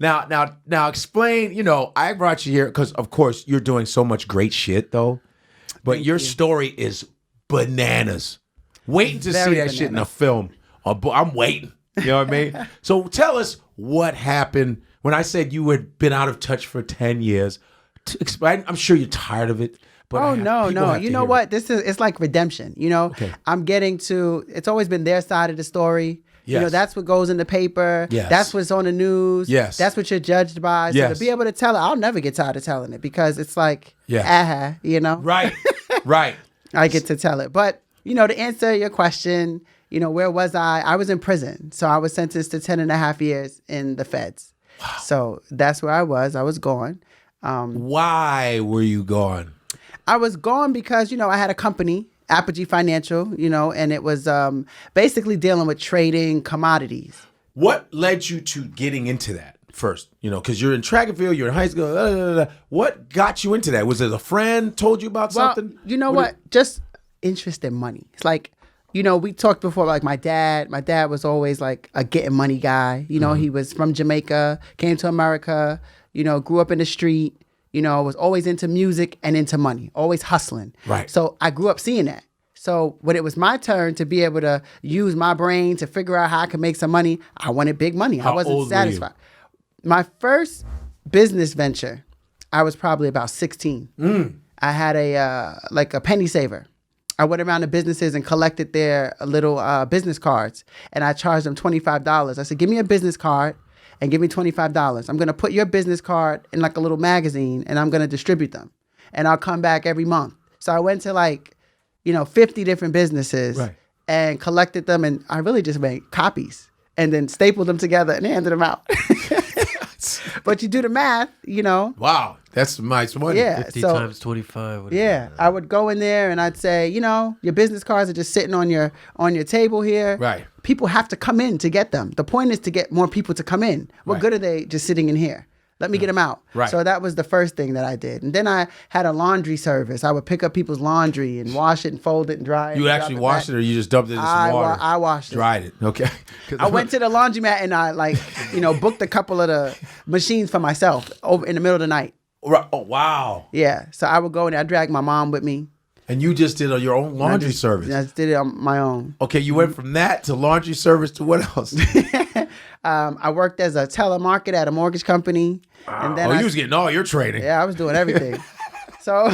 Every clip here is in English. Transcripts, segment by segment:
Now, explain. You know, I brought you here because, of course, you're doing so much great shit, though. But Thank your you. story is bananas. Waiting to see that shit in a film. I'm waiting. You know what I mean? So tell us what happened when I said you had been out of touch for 10 years. Explain. I'm sure you're tired of it. But No. You know what? It's like redemption. You know, Okay. I'm getting to. It's always been their side of the story. You know, Yes. that's what goes in the paper. Yes. That's what's on the news. Yes. That's what you're judged by. So Yes. to be able to tell it, I'll never get tired of telling it because it's like, Yes. you know, Right. Right. I get to tell it. But, you know, to answer your question, you know, where was I? I was in prison. So I was sentenced to 10 and a half years in the feds. Wow. So that's where I was. I was gone. Why were you gone? I was gone because, you know, I had a company, Apogee Financial, you know, and it was basically dealing with trading commodities. What led you to getting into that first? You know, because you're in track and field, you're in high school. What got you into that? Was it a friend told you about something? You know what? Just interest in money. It's like, you know, we talked before, like my dad was always like a getting money guy. You know, he was from Jamaica, came to America, you know, grew up in the street. You know, was always into music and into money, always hustling. Right. So I grew up seeing that. So when it was my turn to be able to use my brain to figure out how I could make some money, I wanted big money. I wasn't old were satisfied. My first business venture, I was probably about 16. I had a penny saver. I went around to businesses and collected their little business cards, and I charged them $25. I said, give me a business card and give me $25. I'm going to put your business card in like a little magazine and I'm going to distribute them. And I'll come back every month. So I went to like, you know, 50 different businesses and collected them. And I really just made copies and then stapled them together and handed them out. But you do the math, you know. Wow. That's nice money. Yeah. 50 so, times 25. Yeah. I would go in there and I'd say, you know, your business cards are just sitting on your table here. Right. People have to come in to get them. The point is to get more people to come in. What Right. good are they just sitting in here? Let me get them out. Right. So that was the first thing that I did. And then I had a laundry service. I would pick up people's laundry and wash it and fold it and dry it. You actually washed it or you just dumped it in some water? I washed it. Dried it. Okay. I went to the laundromat and I booked a couple of the machines for myself over in the middle of the night. Oh, wow. Yeah. So I would go and I dragged my mom with me. And you just did your own laundry service. I just did it on my own. Okay, you went from that to laundry service to what else? I worked as a telemarketer at a mortgage company. Wow. And then you was getting all your training. Yeah, I was doing everything. So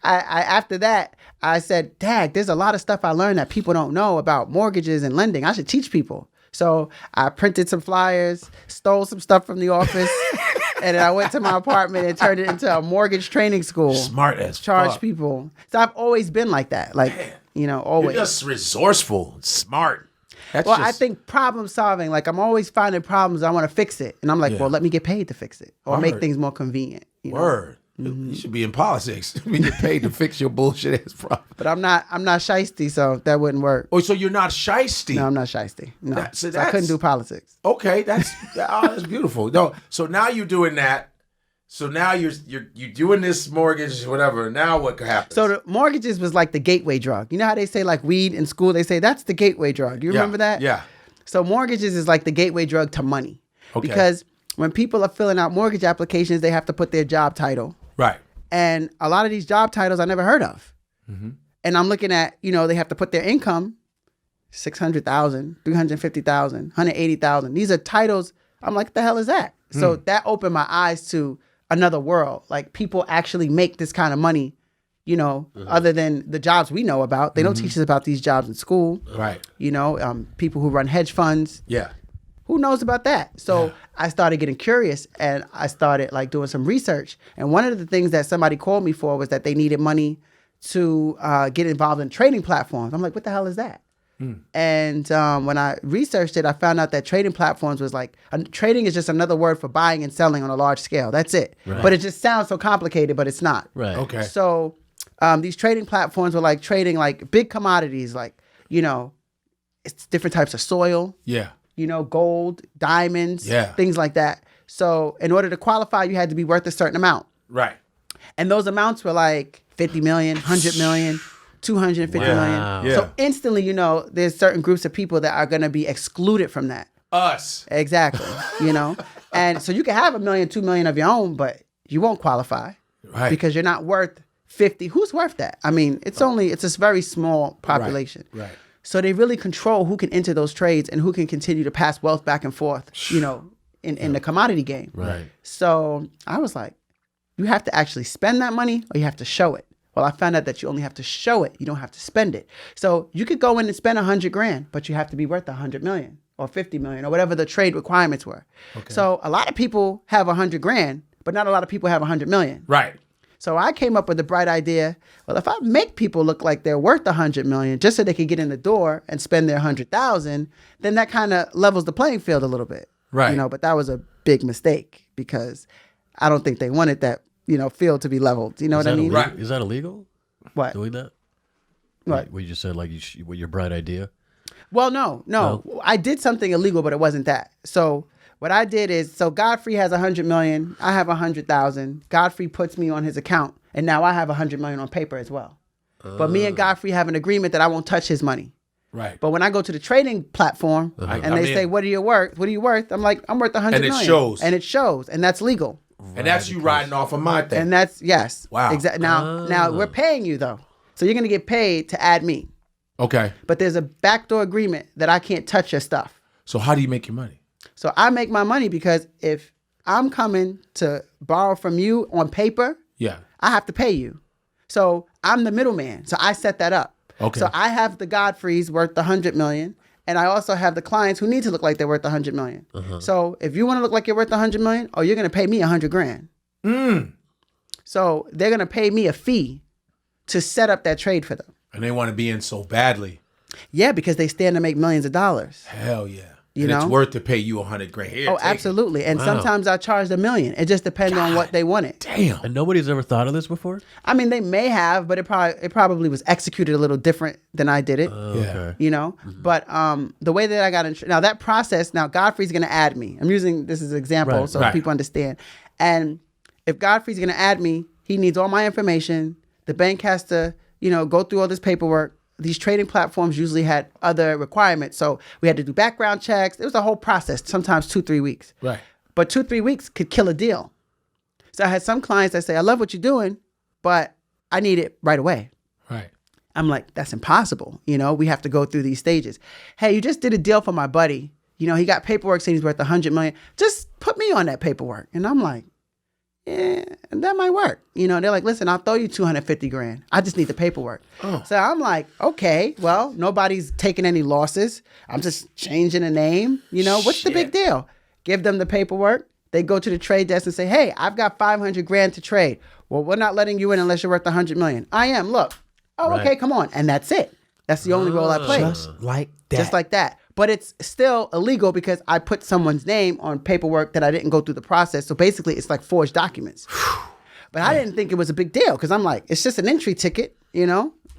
I after that, I said, Dad, there's a lot of stuff I learned that people don't know about mortgages and lending. I should teach people. So I printed some flyers, stole some stuff from the office, and then I went to my apartment and turned it into a mortgage training school. Smart as Charge fuck. people. So I've always been like that. Like, you know, always. You're just resourceful, smart. I think problem solving, like I'm always finding problems. I want to fix it. And I'm like, Yeah. well, let me get paid to fix it or make Word. things more convenient. You know? Word. You should be in politics. We get paid to fix your bullshit ass problem. But I'm not shiesty, so that wouldn't work. Oh, so you're not shiesty. No, I'm not shiesty. No. So So I couldn't do politics. Okay, that's beautiful. No, so now you're doing that. So now you're doing this mortgage, whatever. Now what happens? So the mortgages was like the gateway drug. You know how they say like weed in school? They say that's the gateway drug. You remember that? Yeah. So mortgages is like the gateway drug to money. Okay. Because when people are filling out mortgage applications, they have to put their job title. Right. And a lot of these job titles I never heard of. And I'm looking at, you know, they have to put their income, 600,000, 350,000, 180,000. These are titles. I'm like, what the hell is that? So that opened my eyes to another world. Like people actually make this kind of money, you know, other than the jobs we know about. They don't teach us about these jobs in school. Right. You know, people who run hedge funds. Yeah. Who knows about that? So I started getting curious and I started like doing some research. And one of the things that somebody called me for was that they needed money to get involved in trading platforms. I'm like, what the hell is that? And when I researched it, I found out that trading platforms was like, trading is just another word for buying and selling on a large scale. That's it. Right. But it just sounds so complicated, but it's not. Right. Okay. So these trading platforms were like trading like big commodities, like, you know, it's different types of soil. Yeah. You know, gold, diamonds, Yeah. things like that. So in order to qualify, you had to be worth a certain amount. Right. And those amounts were like 50 million, 100 million, 250 million. Wow. Yeah. So instantly, you know, there's certain groups of people that are going to be excluded from that. Us. Exactly. And so you can have $1 million, $2 million of your own, but you won't qualify. Right. Because you're not worth 50. Who's worth that? I mean, it's a very small population. Right. So they really control who can enter those trades and who can continue to pass wealth back and forth, in the commodity game. Right. So I was like, you have to actually spend that money or you have to show it. Well, I found out that you only have to show it. You don't have to spend it. So you could go in and spend $100,000, but you have to be worth $100 million or $50 million or whatever the trade requirements were. Okay. So a lot of people have $100,000, but not a lot of people have $100 million. Right. So I came up with the bright idea. Well, if I make people look like they're worth $100 million just so they can get in the door and spend their $100,000, then that kind of levels the playing field a little bit. Right. But that was a big mistake because I don't think they wanted that, field to be leveled. You know what I mean? Right. Is that illegal? What? Doing that? What? We just said with your bright idea. Well, no. I did something illegal, but it wasn't that. So what I did is, Godfrey has $100 million. I have $100,000. Godfrey puts me on his account, and now I have $100 million on paper as well. But me and Godfrey have an agreement that I won't touch his money. Right. But when I go to the trading platform and they say, "What are you worth? What are you worth?" I'm like, "I'm worth $100 million." And it shows, and that's legal. And that's you riding off of my thing. And that's yes. Wow. Exactly. Now we're paying you though, so you're gonna get paid to add me. Okay. But there's a backdoor agreement that I can't touch your stuff. So how do you make your money? So I make my money because if I'm coming to borrow from you on paper, I have to pay you. So I'm the middleman. So I set that up. Okay. So I have the Godfreys worth $100 million, and I also have the clients who need to look like they're worth $100 million. So if you want to look like you're worth $100 million, you're going to pay me $100,000. So they're going to pay me a fee to set up that trade for them. And they want to be in so badly. Yeah, because they stand to make millions of dollars. Hell yeah. You know? It's worth to pay you $100,000. Here, absolutely. And sometimes I charge $1 million. It just depends on what they wanted. Damn. And nobody's ever thought of this before? I mean, they may have, but it probably was executed a little different than I did it. Okay. But the way that I got in, now that process, now Godfrey's going to add me. I'm using this as an example so people understand. And if Godfrey's going to add me, he needs all my information. The bank has to, go through all this paperwork. These trading platforms usually had other requirements. So we had to do background checks. It was a whole process, sometimes 2-3 weeks. Right. But 2-3 weeks could kill a deal. So I had some clients that say, "I love what you're doing, but I need it right away." Right. I'm like, that's impossible. We have to go through these stages. "Hey, you just did a deal for my buddy. He got paperwork saying he's worth $100 million. Just put me on that paperwork." And I'm like, yeah, that might work. They're like, "Listen, I'll throw you $250,000. I just need the paperwork." So I'm like, okay, well, nobody's taking any losses. I'm just changing a name. What's the big deal? Give them the paperwork. They go to the trade desk and say, "Hey, I've got $500,000 to trade." "Well, we're not letting you in unless you're worth $100 million. "I am. Look." "Oh, okay, come on." And that's it. That's the only role I play. Just like that. Just like that. But it's still illegal because I put someone's name on paperwork that I didn't go through the process. So basically, it's like forged documents. But I didn't think it was a big deal because I'm like, it's just an entry ticket,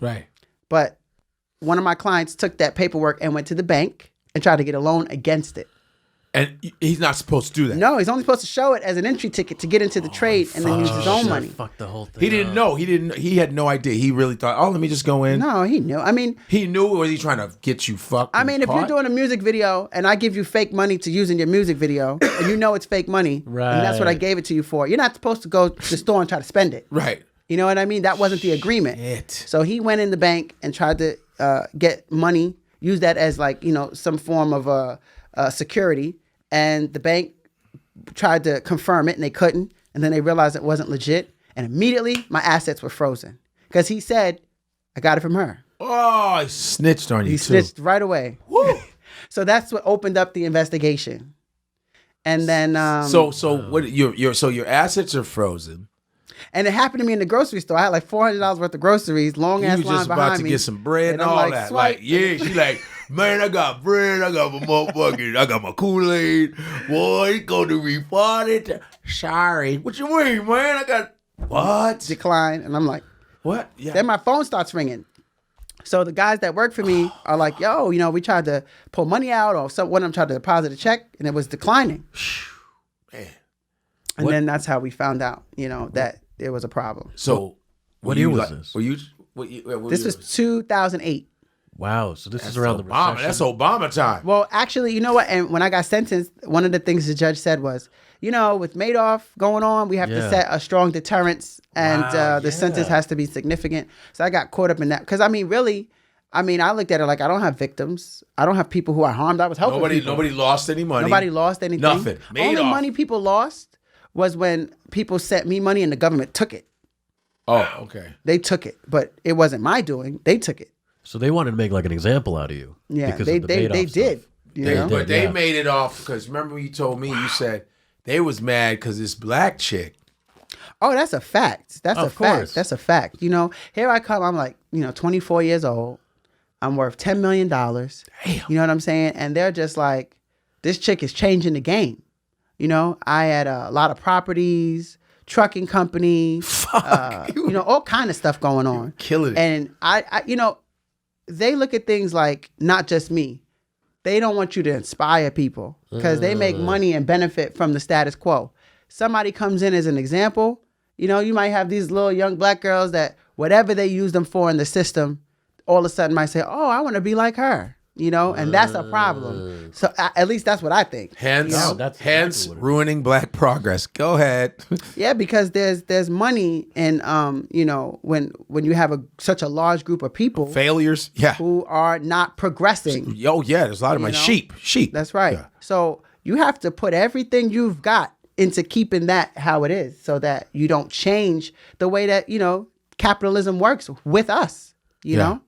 Right. But one of my clients took that paperwork and went to the bank and tried to get a loan against it. And he's not supposed to do that. No, he's only supposed to show it as an entry ticket to get into the trade and then use his own money. Fuck the whole thing. He didn't know. He had no idea. He really thought, let me just go in. No, he knew. I mean, he knew, or was he trying to get you fucked? I mean, if you're doing a music video and I give you fake money to use in your music video, and it's fake money, and that's what I gave it to you for, you're not supposed to go to the store and try to spend it. Right. You know what I mean? That wasn't the agreement. So he went in the bank and tried to get money, use that as some form of security. And the bank tried to confirm it, and they couldn't. And then they realized it wasn't legit. And immediately, my assets were frozen. Because he said, "I got it from her." Oh, he snitched on you, He snitched right away. Woo. So that's what opened up the investigation. And then... what? Your assets are frozen. And it happened to me in the grocery store. I had like $400 worth of groceries, long-ass line behind me. You was just about to get some bread and all like, that. Swipe. She like... "Man, I got bread, I got my motherfucking, I got my Kool-Aid. Boy, he's going to refund it." "Sorry." "What you mean, man? I got..." "What?" Decline. And I'm like, "What?" Yeah. Then my phone starts ringing. So the guys that work for me are like, "Yo, we tried to pull money out, or one of them tried to deposit a check, and it was declining." Man. And then that's how we found out, that there was a problem. So, what year was this? Were you... This was 2008. Wow. So this is around the Obama. recession. That's Obama time. Well, actually, you know what? And when I got sentenced, one of the things the judge said was, with Madoff going on, we have to set a strong deterrence, and the sentence has to be significant. So I got caught up in that because I looked at it like I don't have victims. I don't have people who are harmed. I was helping people. Nobody lost any money. Nobody lost anything. Nothing. Only money people lost was when people sent me money and the government took it. Oh, okay. They took it, but it wasn't my doing. They took it. So they wanted to make like an example out of you. Yeah, because they of the Madoff did. stuff. But they yeah. made it off because remember you told me, you said they was mad because this black chick. Oh, that's a fact. That's a Of course. fact. That's a fact. Here I come. I'm like, 24 years old. I'm worth $10 million. Damn. You know what I'm saying? And they're just like, this chick is changing the game. I had a lot of properties, trucking company, all kind of stuff going on. Killing it. And I they look at things like not just me. They don't want you to inspire people because they make money and benefit from the status quo. Somebody comes in as an example. You might have these little young black girls that whatever they use them for in the system, all of a sudden might say, oh, I want to be like her. And that's a problem. So at least that's what I think. Hence, that's hence exactly what it is. ruining black progress. Go ahead. Yeah, because there's money in when you have such a large group of people Failures. Yeah. who are not progressing. Oh, yeah. There's a lot of my sheep. That's right. Yeah. So you have to put everything you've got into keeping that how it is, so that you don't change the way that capitalism works with us. You know.